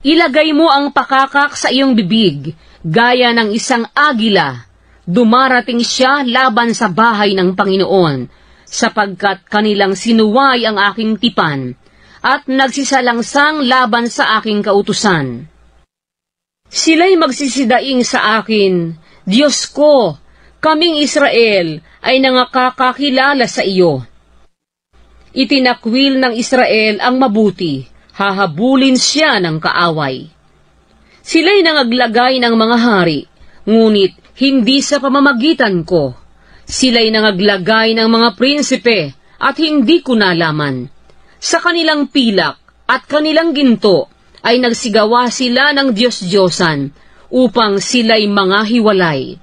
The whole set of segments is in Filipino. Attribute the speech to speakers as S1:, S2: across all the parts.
S1: Ilagay mo ang pakakak sa iyong bibig, gaya ng isang agila. Dumarating siya laban sa bahay ng Panginoon, sapagkat kanilang sinuway ang aking tipan, at nagsisalangsang laban sa aking kautusan. Sila'y magsisidaing sa akin, Diyos ko, kaming Israel ay nangakakakilala sa iyo. Itinakwil ng Israel ang mabuti, hahabulin siya ng kaaway. Sila'y nangaglagay ng mga hari, ngunit hindi sa pamamagitan ko. Sila'y nangaglagay ng mga prinsipe, at hindi ko nalaman. Sa kanilang pilak at kanilang ginto, ay nagsigawa sila ng Diyos-Diyosan, upang sila'y mga hiwalay.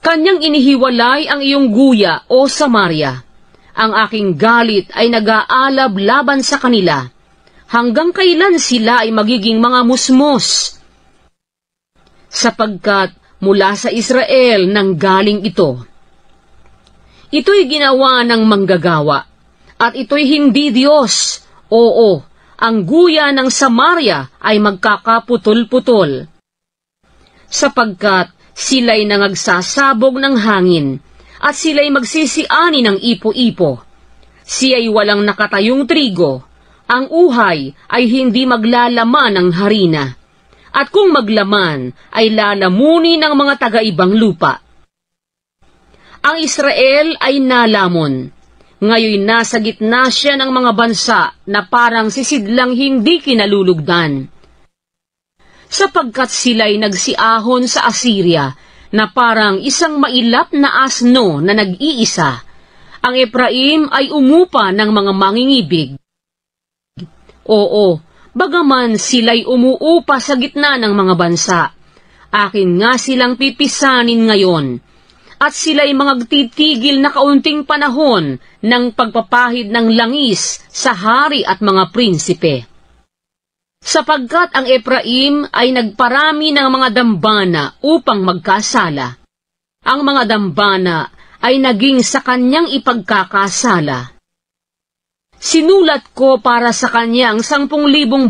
S1: Kanyang inihiwalay ang iyong guya, o Samaria. Ang aking galit ay nag-aalab laban sa kanila. Hanggang kailan sila ay magiging mga musmos? Sapagkat mula sa Israel nanggaling ito. Ito'y ginawa ng manggagawa, at ito'y hindi Diyos. Oo, ang guya ng Samaria ay magkakaputol-putol. Sapagkat sila'y nangagsasabog ng hangin, at sila'y magsisiani ng ipo-ipo. Siya'y walang nakatayong trigo, ang uhay ay hindi maglalaman ng harina, at kung maglaman ay lalamunin ng mga taga-ibang lupa. Ang Israel ay nalamon. Ngayon nasa gitna siya ng mga bansa na parang sisidlang hindi kinalulugdan. Sapagkat sila'y nagsiahon sa Assyria na parang isang mailap na asno na nag-iisa. Ang Ephraim ay umupa ng mga mangingibig. Oo, bagaman sila'y umuupa sa gitna ng mga bansa, akin nga silang pipisanin ngayon. At sila'y magtitigil na kaunting panahon ng pagpapahid ng langis sa hari at mga prinsipe. Sapagkat ang Ephraim ay nagparami ng mga dambana upang magkasala. Ang mga dambana ay naging sa kanyang ipagkakasala. Sinulat ko para sa kanya ang 10,000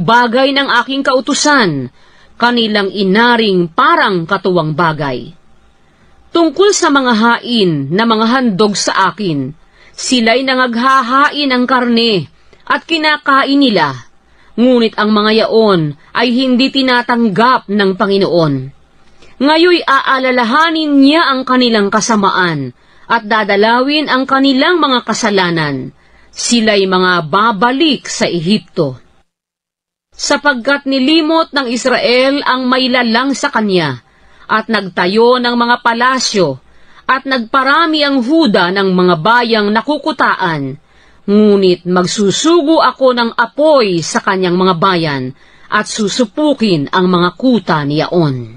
S1: bagay ng aking kautusan, kanilang inaring parang katuwang bagay. Tungkol sa mga hain na mga handog sa akin, sila'y nangaghahain ng karne at kinakain nila, ngunit ang mga yaon ay hindi tinatanggap ng Panginoon. Ngayoy aalalahanin niya ang kanilang kasamaan at dadalawin ang kanilang mga kasalanan. Sila'y mga babalik sa Ehipto. Sapagkat nilimot ng Israel ang mailalang sa kanya, at nagtayo ng mga palasyo, at nagparami ang Huda ng mga bayang nakukutaan, ngunit magsusugo ako ng apoy sa kanyang mga bayan, at susupukin ang mga kuta niyaon.